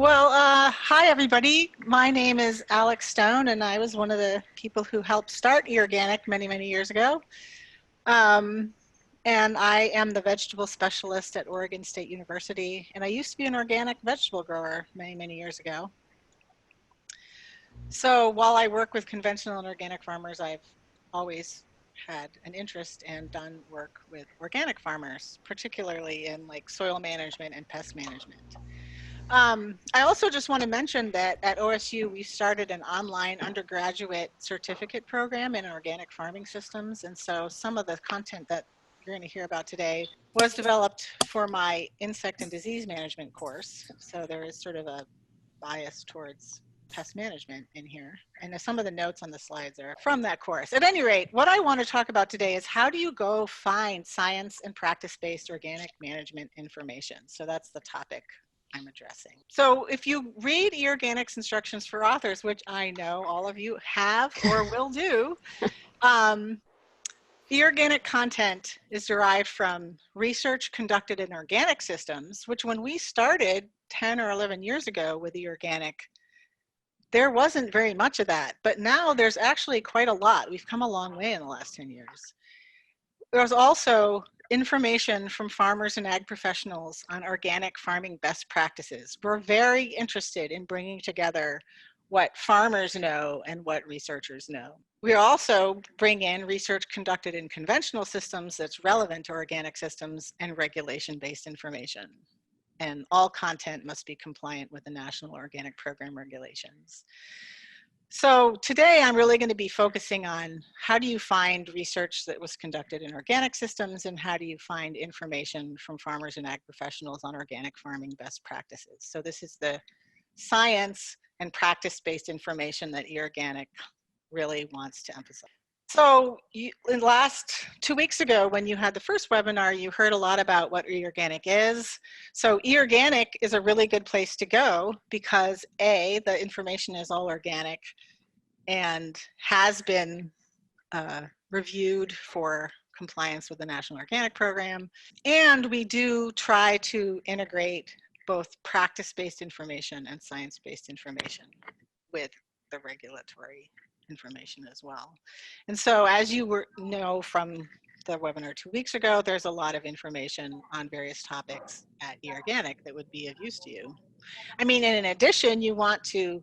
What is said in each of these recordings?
Hi everybody. My name is Alex Stone, and I was one of the people who helped start eOrganic many, many years ago. Um, and I am the vegetable specialist at Oregon State University, and I used to be an organic vegetable grower many, many years ago. So while I work with conventional and organic farmers, I've always had an interest and done work with organic farmers, particularly in like soil management and pest management. I also just want to mention that at OSU, we started an online undergraduate certificate program in organic farming systems. And so some of the content that you're going to hear about today was developed for my insect and disease management course. So there is sort of a bias towards pest management in here. And some of the notes on the slides are from that course. At any rate, what I want to talk about today is how do you go find science and practice-based organic management information? So that's the topic I'm addressing. So if you read eOrganic's instructions for authors, which I know all of you have or will do, eOrganic content is derived from research conducted in organic systems, which when we started 10 or 11 years ago with eOrganic, there wasn't very much of that, but now there's actually quite a lot. We've come a long way in the last 10 years. There's also information from farmers and ag professionals on organic farming best practices. We're very interested in bringing together what farmers know and what researchers know. We also bring in research conducted in conventional systems that's relevant to organic systems and regulation-based information. And all content must be compliant with the National Organic Program regulations. So today I'm really going to be focusing on how do you find research that was conducted in organic systems, and how do you find information from farmers and ag professionals on organic farming best practices. So this is the science and practice-based information that eOrganic really wants to emphasize. So in the last 2 weeks ago, when you had the first webinar, you heard a lot about what eOrganic is. So eOrganic is a really good place to go because A, the information is all organic and has been reviewed for compliance with the National Organic Program. And we do try to integrate both practice-based information and science-based information with the regulatory information as well. And so as you know from the webinar 2 weeks ago, there's a lot of information on various topics at eOrganic that would be of use to you. I mean, and in addition, you want to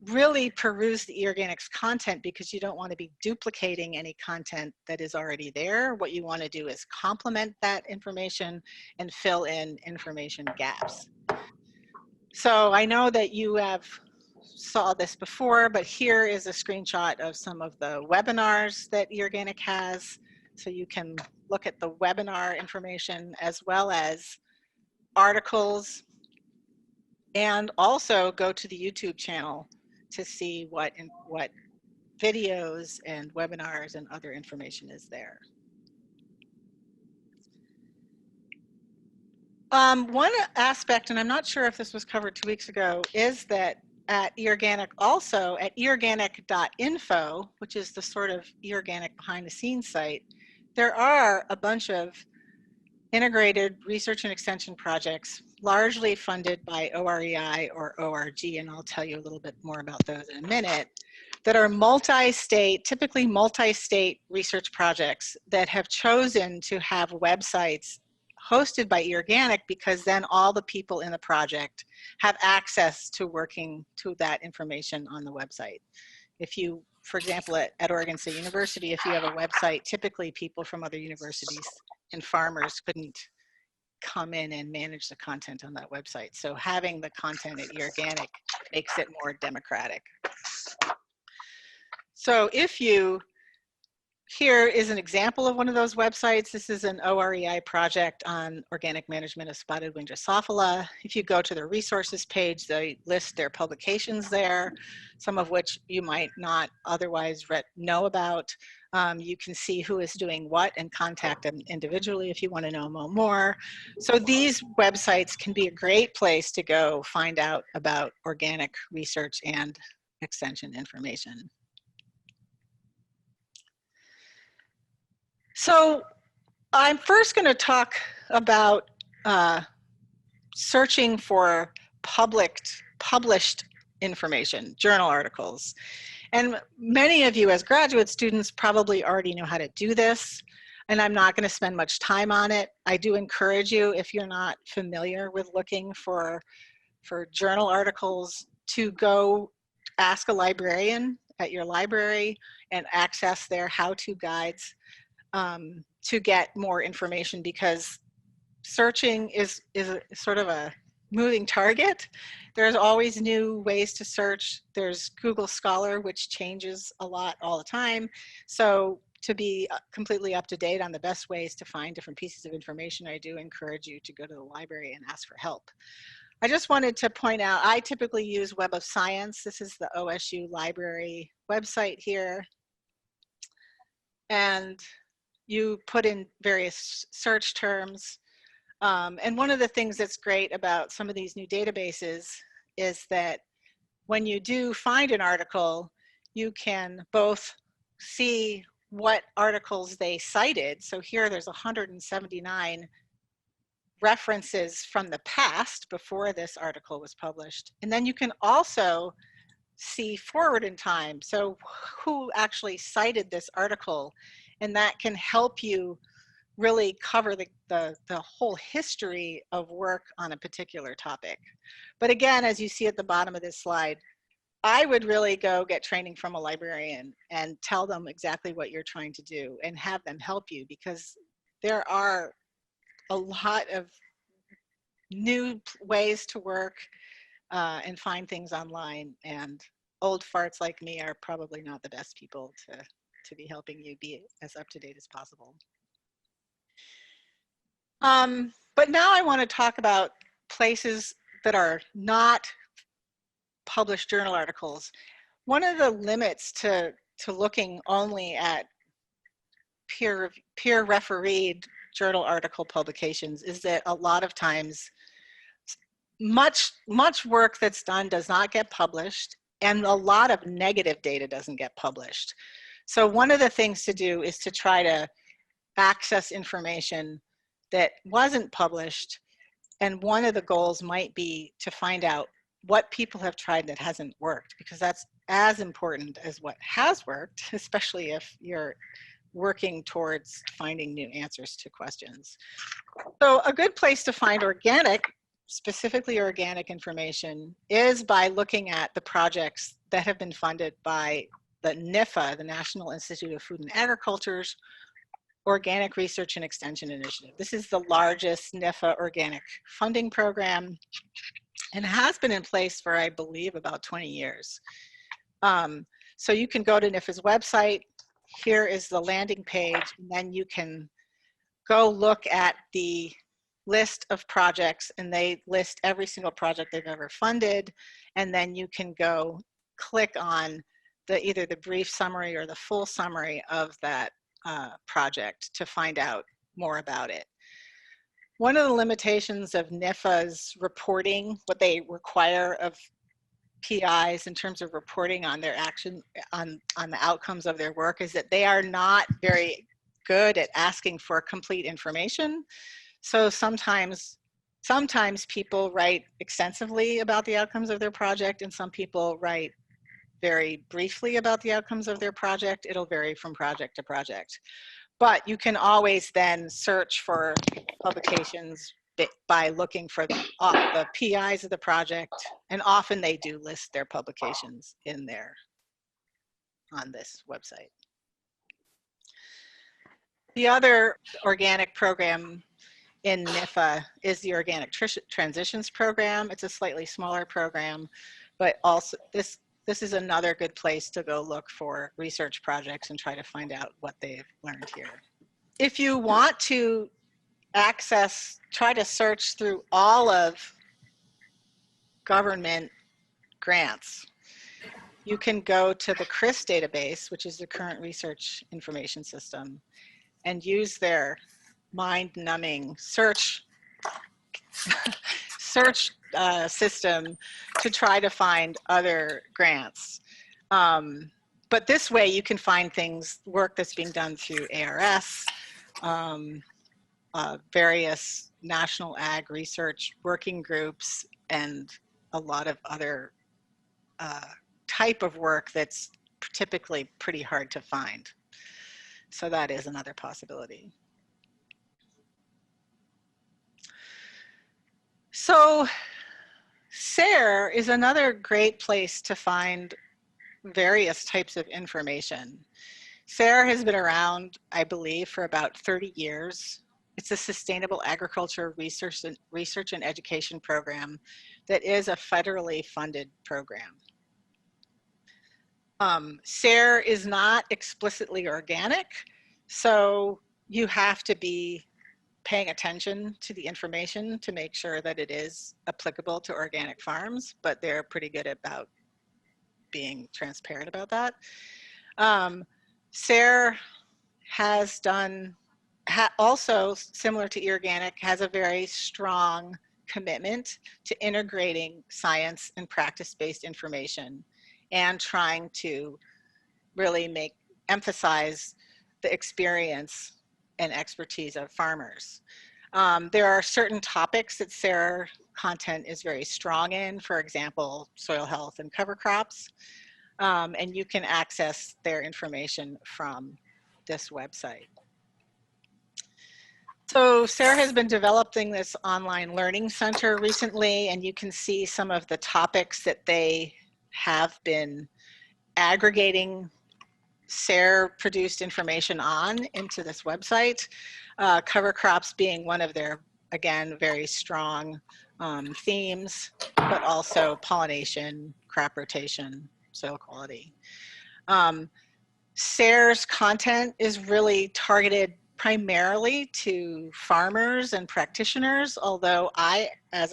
really peruse the eOrganic's content because you don't want to be duplicating any content that is already there. What you want to do is complement that information and fill in information gaps. So I know that you have saw this before, but here is a screenshot of some of the webinars that eOrganic has. So you can look at the webinar information as well as articles, and also go to the YouTube channel to see what videos and webinars and other information is there. One aspect, and I'm not sure if this was covered 2 weeks ago, is that at eOrganic also, at eOrganic.info, which is the sort of eOrganic behind the scenes site, there are a bunch of integrated research and extension projects, largely funded by OREI or ORG, and I'll tell you a little bit more about those in a minute, that are multi-state, typically multi-state research projects that have chosen to have websites hosted by eOrganic because then all the people in the project have access to working to that information on the website. If you, for example, at Oregon State University, if you have a website, typically people from other universities and farmers couldn't come in and manage the content on that website. So having the content at eOrganic makes it more democratic. So if you, here is an example of one of those websites. This is an OREI project on organic management of spotted wing Drosophila. If you go to the resources page, they list their publications there, some of which you might not otherwise know about. You can see who is doing what and contact them individually if you want to know more. So these websites can be a great place to go find out about organic research and extension information. So I'm first going to talk about searching for published information, journal articles. And many of you as graduate students probably already know how to do this, and I'm not going to spend much time on it. I do encourage you, if you're not familiar with looking for journal articles, to go ask a librarian at your library and access their how-to guides to get more information, because searching is sort of a moving target. There's always new ways to search. There's Google Scholar, which changes a lot all the time. So to be completely up to date on the best ways to find different pieces of information, I do encourage you to go to the library and ask for help. I just wanted to point out, I typically use Web of Science. This is the OSU library website here. And you put in various search terms. And one of the things that's great about some of these new databases is that when you do find an article, you can both see what articles they cited. So here there's 179 references from the past before this article was published. And then you can also see forward in time. So who actually cited this article, and that can help you really cover the whole history of work on a particular topic. But again, as you see at the bottom of this slide, I would really go get training from a librarian and tell them exactly what you're trying to do and have them help you, because there are a lot of new ways to work and find things online, and old farts like me are probably not the best people to be helping you be as up to date as possible. But now I want to talk about places that are not published journal articles. One of the limits to looking only at peer refereed journal article publications is that a lot of times much work that's done does not get published, and a lot of negative data doesn't get published. So one of the things to do is to try to access information that wasn't published, and one of the goals might be to find out what people have tried that hasn't worked, because that's as important as what has worked, especially if you're working towards finding new answers to questions. So a good place to find organic, specifically organic information, is by looking at the projects that have been funded by the NIFA, the National Institute of Food and Agriculture's Organic Research and Extension Initiative. This is the largest NIFA organic funding program, and has been in place for, I believe, about 20 years. So you can go to NIFA's website. Here is the landing page, and then you can go look at the list of projects, and they list every single project they've ever funded, and then you can go click on either the brief summary or the full summary of that project to find out more about it. One of the limitations of NIFA's reporting, what they require of PIs in terms of reporting on their action, on the outcomes of their work, is that they are not very good at asking for complete information. So sometimes people write extensively about the outcomes of their project, and some people write very briefly about the outcomes of their project. It'll vary from project to project. But you can always then search for publications by looking for the PIs of the project, and often they do list their publications in there on this website. The other organic program in NIFA is the Organic Transitions Program. It's a slightly smaller program, but also this is another good place to go look for research projects and try to find out what they've learned here. If you want to try to search through all of government grants, you can go to the Kris Database, which is the current research information system, and use their mind-numbing search system to try to find other grants. But this way you can find work that's being done through ARS, various national ag research working groups, and a lot of other type of work that's typically pretty hard to find. So that is another possibility. So SARE is another great place to find various types of information. SARE has been around, I believe, for about 30 years. It's a sustainable agriculture research and education program that is a federally funded program. SARE is not explicitly organic, so you have to be paying attention to the information to make sure that it is applicable to organic farms, but they're pretty good about being transparent about that. SARE has done, also similar to eOrganic, has a very strong commitment to integrating science and practice-based information and trying to really emphasize the experience and expertise of farmers. There are certain topics that SARE content is very strong in, for example, soil health and cover crops, and you can access their information from this website. So SARE has been developing this online learning center recently, and you can see some of the topics that they have been aggregating SARE produced information on into this website. Cover crops being one of their, again, very strong themes, but also pollination, crop rotation, soil quality. SARE's content is really targeted primarily to farmers and practitioners, although I, as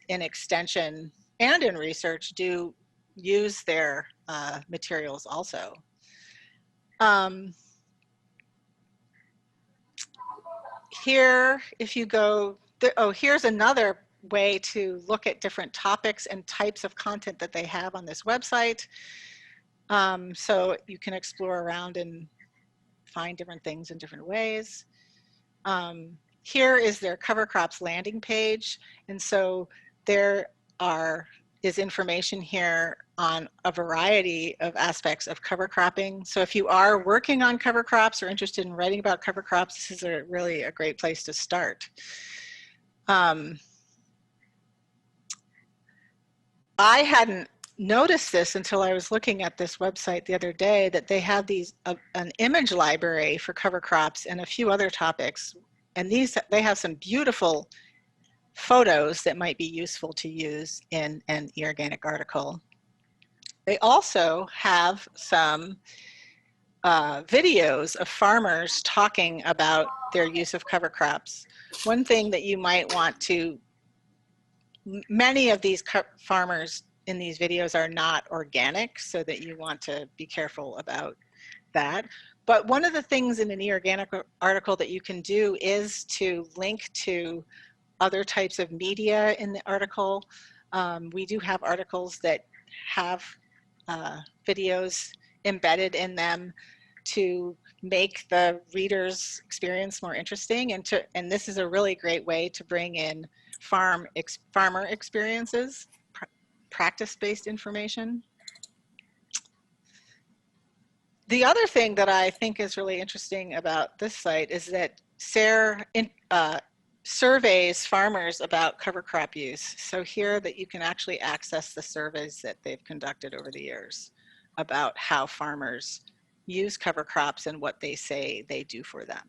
in extension and in research, do use their materials also. Here, if you go, here's another way to look at different topics and types of content that they have on this website. So you can explore around and find different things in different ways. Here is their cover crops landing page. And so there is information here on a variety of aspects of cover cropping. So if you are working on cover crops or interested in writing about cover crops, this is really a great place to start. I hadn't noticed this until I was looking at this website the other day, that they have an image library for cover crops and a few other topics. And they have some beautiful photos that might be useful to use in an eOrganic article. They also have some videos of farmers talking about their use of cover crops. One thing that you might want to, many of these farmers in these videos are not organic, so that you want to be careful about that. But one of the things in an eOrganic article that you can do is to link to other types of media in the article. We do have articles that have videos embedded in them to make the reader's experience more interesting, and this is a really great way to bring in farmer experiences, practice-based information. The other thing that I think is really interesting about this site is that SARE surveys farmers about cover crop use. So here that you can actually access the surveys that they've conducted over the years about how farmers use cover crops and what they say they do for them.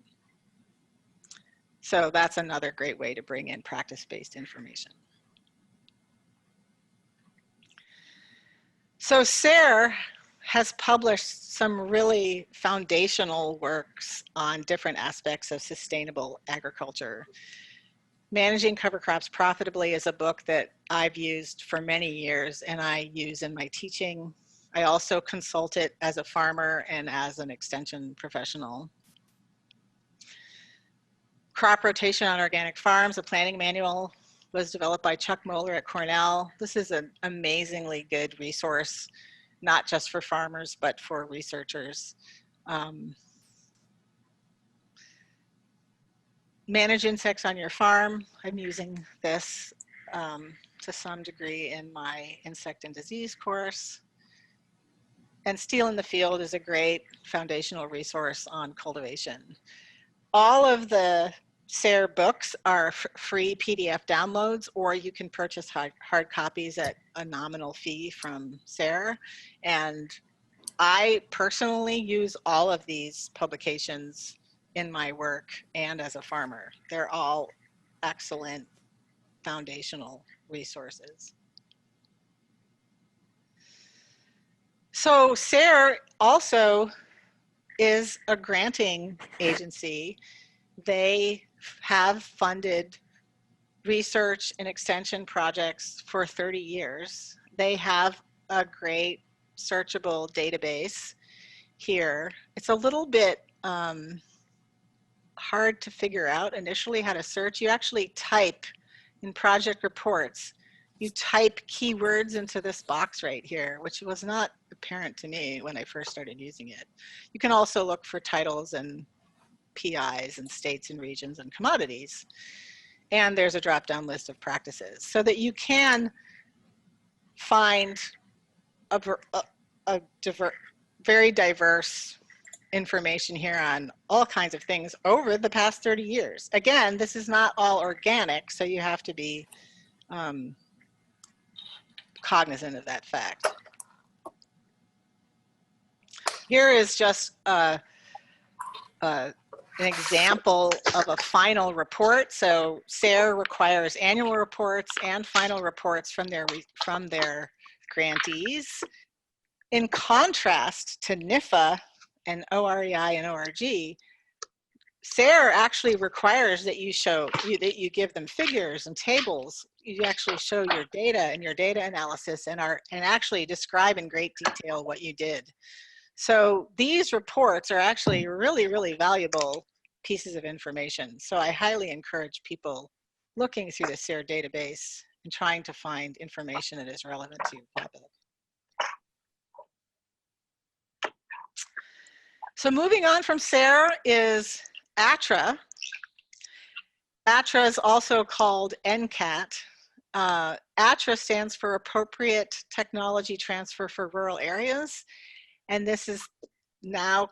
So that's another great way to bring in practice-based information. So SARE has published some really foundational works on different aspects of sustainable agriculture. Managing Cover Crops Profitably is a book that I've used for many years and I use in my teaching. I also consult it as a farmer and as an extension professional. Crop Rotation on Organic Farms, a planning manual, was developed by Chuck Moeller at Cornell. This is an amazingly good resource, not just for farmers, but for researchers. Manage insects on your farm. I'm using this to some degree in my insect and disease course. And Steel in the Field is a great foundational resource on cultivation. All of the SARE books are free PDF downloads, or you can purchase hard copies at a nominal fee from SARE. And I personally use all of these publications in my work and as a farmer. They're all excellent foundational resources. So SARE also is a granting agency. They have funded research and extension projects for 30 years. They have a great searchable database here. It's a little bit hard to figure out initially how to search. You actually type in project reports, you type keywords into this box right here, which was not apparent to me when I first started using it. You can also look for titles and PIs and states and regions and commodities. And there's a drop-down list of practices so that you can find a very diverse information here on all kinds of things over the past 30 years. Again, this is not all organic, so you have to be cognizant of that fact. Here is just an example of a final report. So SARE requires annual reports and final reports from their grantees. In contrast to NIFA and OREI and ORG, SARE actually requires that you give them figures and tables. You actually show your data and your data analysis and actually describe in great detail what you did. So these reports are actually really, really valuable pieces of information. So I highly encourage people looking through the SARE database and trying to find information that is relevant to your topic. So moving on from SARE is ATRA. ATRA is also called NCAT. ATRA stands for Appropriate Technology Transfer for Rural Areas. And this is now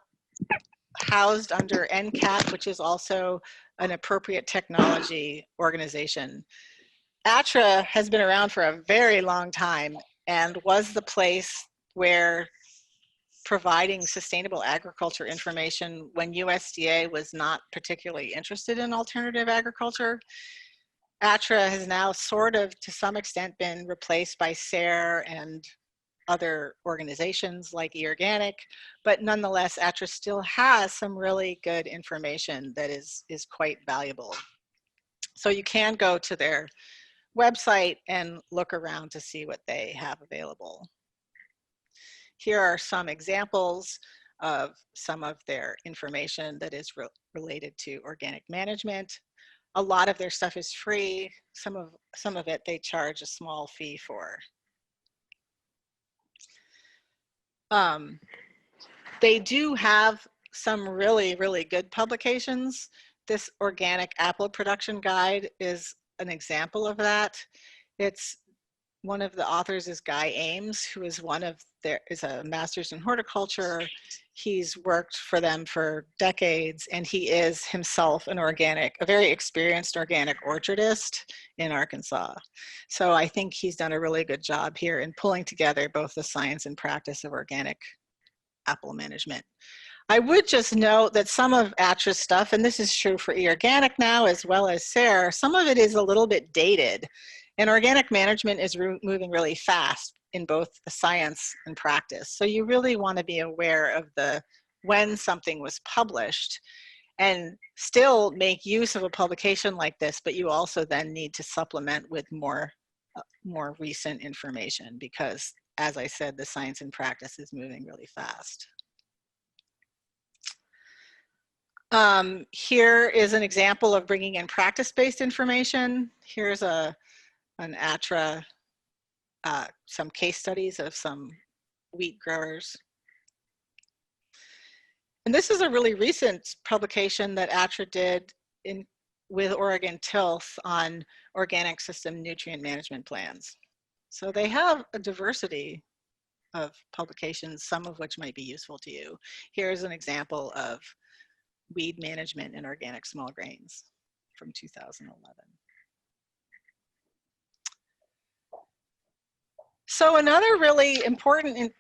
housed under NCAT, which is also an appropriate technology organization. ATRA has been around for a very long time and was the place where providing sustainable agriculture information when USDA was not particularly interested in alternative agriculture. ATRA has now sort of, to some extent, been replaced by SARE and other organizations like eOrganic, but nonetheless, ATRA still has some really good information that is quite valuable. So you can go to their website and look around to see what they have available. Here are some examples of some of their information that is related to organic management. A lot of their stuff is free. Some of it they charge a small fee for. They do have some really, really good publications. This organic apple production guide is an example of that. It's one of the authors is Guy Ames, who is is a master's in horticulture. He's worked for them for decades, and he is himself a very experienced organic orchardist in Arkansas. So I think he's done a really good job here in pulling together both the science and practice of organic apple management. I would just note that some of ATRA's stuff, and this is true for eOrganic now as well as SARE, some of it is a little bit dated. And organic management is moving really fast in both the science and practice. So you really want to be aware of when something was published and still make use of a publication like this, but you also then need to supplement with more recent information because, as I said, the science and practice is moving really fast. Here is an example of bringing in practice-based information. Here's an ATRA, some case studies of some wheat growers. And this is a really recent publication that ATRA did with Oregon Tilth on organic system nutrient management plans. So they have a diversity of publications, some of which might be useful to you. Here's an example of weed management in organic small grains from 2011. So another really important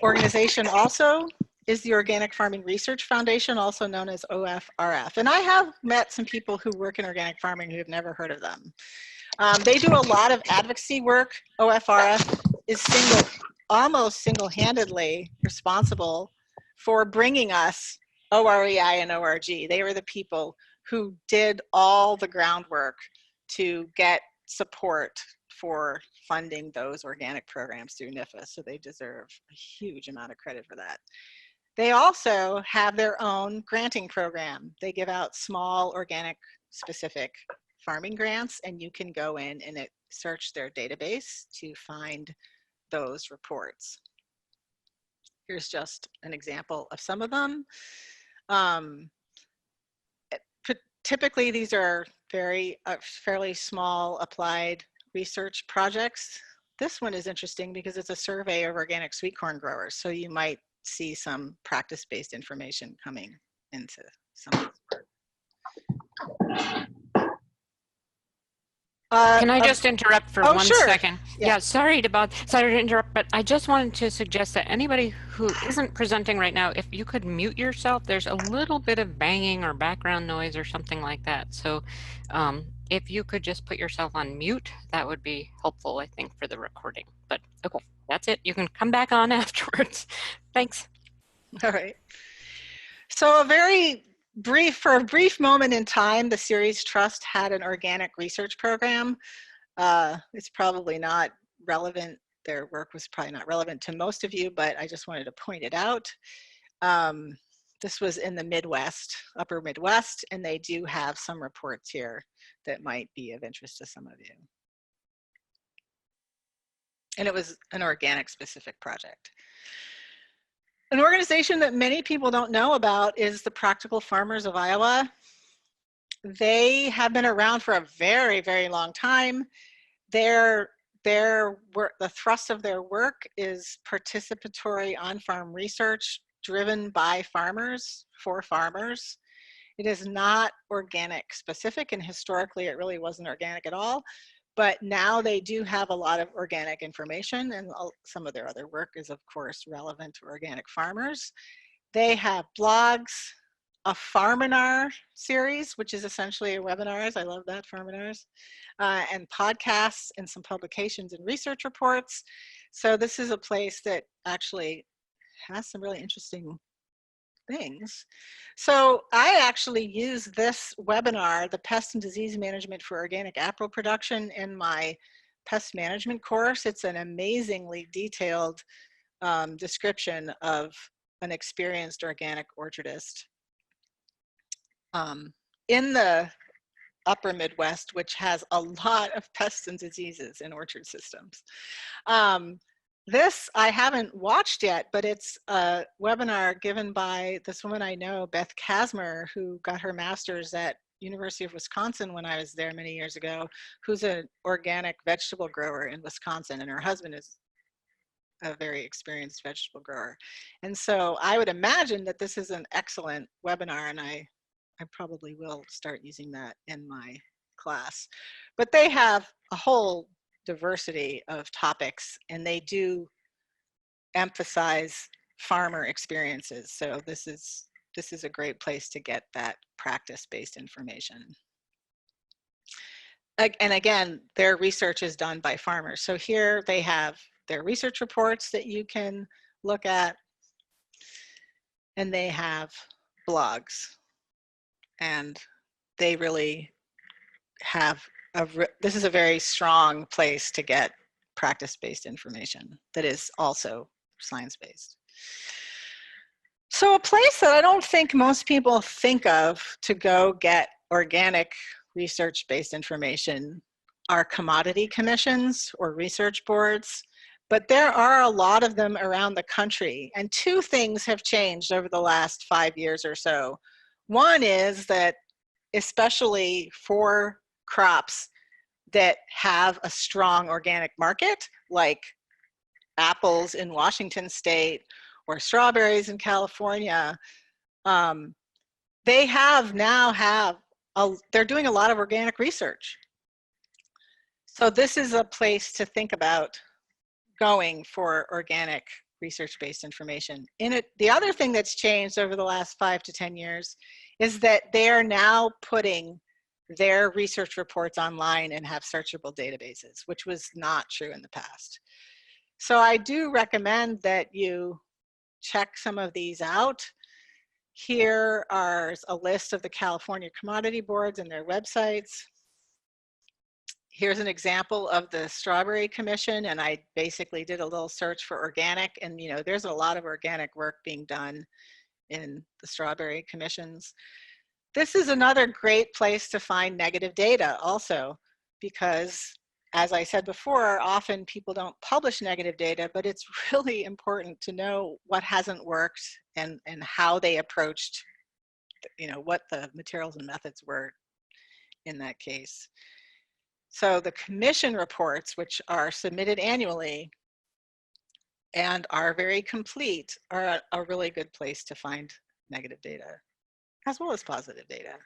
organization also is the Organic Farming Research Foundation, also known as OFRF. And I have met some people who work in organic farming who have never heard of them. They do a lot of advocacy work. OFRF is almost single-handedly responsible for bringing us OREI and ORG. They were the people who did all the groundwork to get support for funding those organic programs through NIFA, so they deserve a huge amount of credit for that. They also have their own granting program. They give out small organic specific farming grants, and you can go in and search their database to find those reports. Here's just an example of some of them. Typically, these are fairly small applied research projects. This one is interesting because it's a survey of organic sweet corn growers, so you might see some practice-based information coming into some of this work. Can I just interrupt for 1 sure. second? Yeah, sorry to interrupt, but I just wanted to suggest that anybody who isn't presenting right now, if you could mute yourself, there's a little bit of banging or background noise or something like that. So if you could just put yourself on mute, that would be helpful, I think, for the recording. But okay, that's it. You can come back on afterwards. Thanks. All right. So for a brief moment in time, the Ceres Trust had an organic research program. It's probably not relevant. Their work was probably not relevant to most of you, but I just wanted to point it out. This was in the Midwest, upper Midwest, and they do have some reports here that might be of interest to some of you. And it was an organic specific project. An organization that many people don't know about is the Practical Farmers of Iowa. They have been around for a very, very long time. The thrust of their work is participatory on-farm research driven by farmers, for farmers. It is not organic specific, and historically it really wasn't organic at all. But now they do have a lot of organic information, and some of their other work is, of course, relevant to organic farmers. They have blogs, a Farminar series, which is essentially a webinars. I love that, Farminars, and podcasts and some publications and research reports. So this is a place that actually has some really interesting things. So I actually use this webinar, the Pest and Disease Management for Organic Apple Production, in my pest management course. It's an amazingly detailed description of an experienced organic orchardist in the upper Midwest, which has a lot of pests and diseases in orchard systems. This I haven't watched yet, but it's a webinar given by this woman I know, Beth Kasmer, who got her master's at University of Wisconsin when I was there many years ago, who's an organic vegetable grower in Wisconsin, and her husband is a very experienced vegetable grower. And so I would imagine that this is an excellent webinar, and I probably will start using that in my class. But they have a whole diversity of topics, and they do emphasize farmer experiences. So this is a great place to get that practice-based information. And again, their research is done by farmers. So here they have their research reports that you can look at, and they have blogs, and they really have this is a very strong place to get practice-based information that is also science-based. So a place that I don't think most people think of to go get organic research-based information are commodity commissions or research boards, but there are a lot of them around the country, and two things have changed over the last 5 years or so. One is that especially for crops that have a strong organic market, like apples in Washington State or strawberries in California. They they're doing a lot of organic research. So this is a place to think about going for organic research-based information. The other thing that's changed over the last 5 to 10 years is that they are now putting their research reports online and have searchable databases, which was not true in the past. So I do recommend that you check some of these out. Here are a list of the California commodity boards and their websites. Here's an example of the Strawberry Commission, and I basically did a little search for organic, and there's a lot of organic work being done in the Strawberry Commissions. This is another great place to find negative data also, because as I said before, often people don't publish negative data, but it's really important to know what hasn't worked and how they approached, what the materials and methods were in that case. So the commission reports, which are submitted annually and are very complete, are a really good place to find negative data, as well as positive data.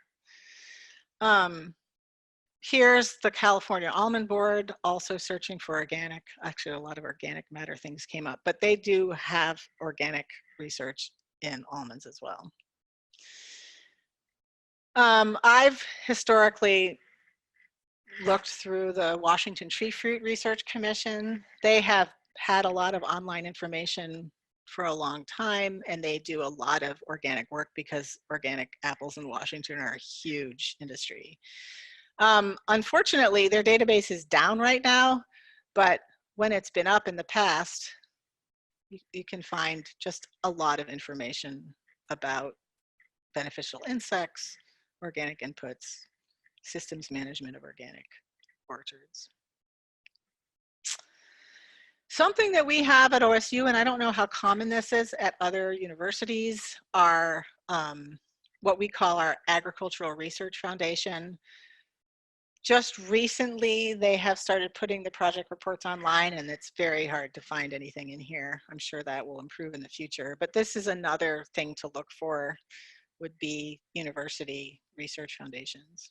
Here's the California Almond Board, also searching for organic. Actually, a lot of organic matter things came up, but they do have organic research in almonds as well. I've historically looked through the Washington Tree Fruit Research Commission. They have had a lot of online information for a long time, and they do a lot of organic work because organic apples in Washington are a huge industry. Unfortunately, their database is down right now, but when it's been up in the past, you can find just a lot of information about beneficial insects, organic inputs, systems management of organic orchards. Something that we have at OSU, and I don't know how common this is at other universities, are what we call our Agricultural Research Foundation. Just recently, they have started putting the project reports online, and it's very hard to find anything in here. I'm sure that will improve in the future, but this is another thing to look for, would be university research foundations.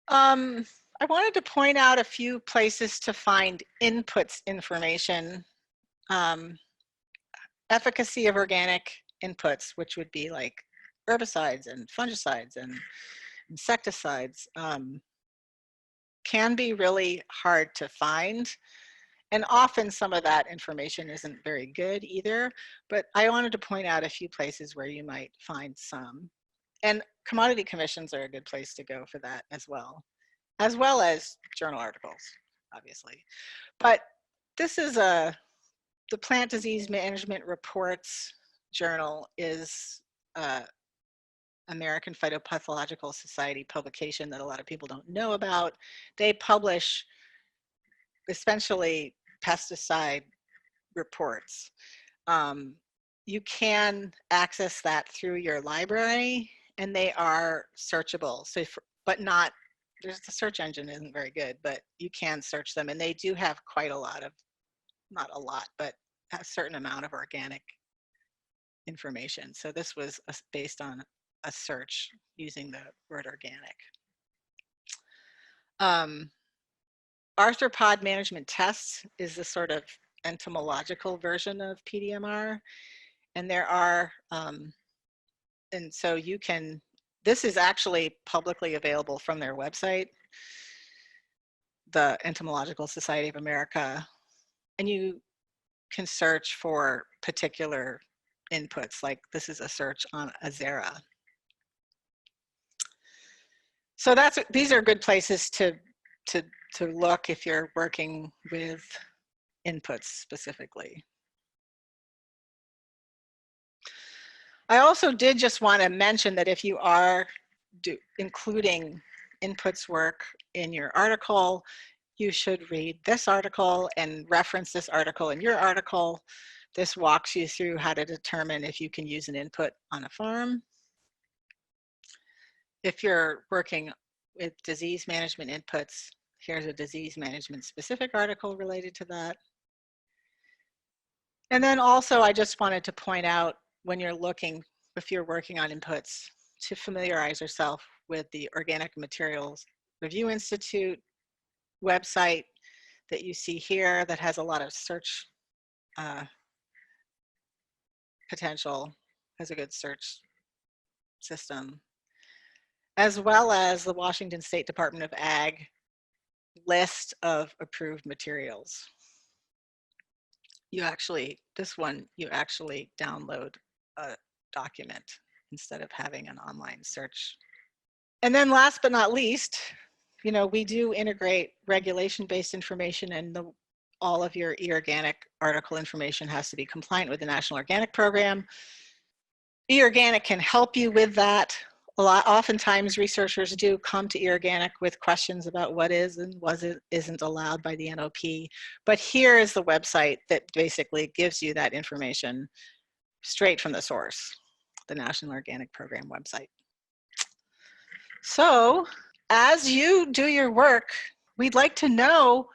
I wanted to point out a few places to find inputs information. Efficacy of organic inputs, which would be like herbicides and fungicides and insecticides, can be really hard to find. And often some of that information isn't very good either, but I wanted to point out a few places where you might find some. And commodity commissions are a good place to go for that as well as journal articles, obviously. But this is the Plant Disease Management Reports Journal is American Phytopathological Society publication that a lot of people don't know about. They publish essentially pesticide reports. You can access that through your library, and they are searchable. So, but not, the search engine isn't very good, but you can search them, and they do have quite a lot of, not a lot, but a certain amount of organic information. So this was based on a search using the word organic. Arthropod management tests is the sort of entomological version of PDMR. And there are, and so you can, this is actually publicly available from their website, the Entomological Society of America. And you can search for particular inputs, like this is a search on Azera. So these are good places to look if you're working with inputs specifically. I also did just want to mention that if you are including inputs work in your article, you should read this article and reference this article in your article, This walks you through how to determine if you can use an input on a farm. If you're working with disease management inputs, here's a disease management specific article related to that. And then also, I just wanted to point out, when you're looking, if you're working on inputs, to familiarize yourself with the Organic Materials Review Institute website that you see here that has a lot of search potential, has a good search system, as well as the Washington State Department of Ag list of approved materials. You actually, this one, you actually download a document instead of having an online search. And then last but not least, you know, we do integrate regulation-based information, and all of your eOrganic article information has to be compliant with the National Organic Program. eOrganic can help you with that. Oftentimes researchers do come to eOrganic with questions about what is and isn't allowed by the NOP. But here is the website that basically gives you that information straight from the source, the National Organic Program website. So as you do your work, we'd like to know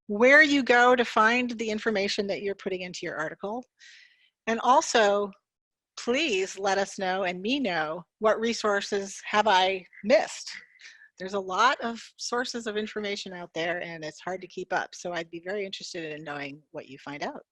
where you go to find the information that you're putting into your article. And also, please let us know, and me know, what resources have I missed. There's a lot of sources of information out there and it's hard to keep up. So I'd be very interested in knowing what you find out.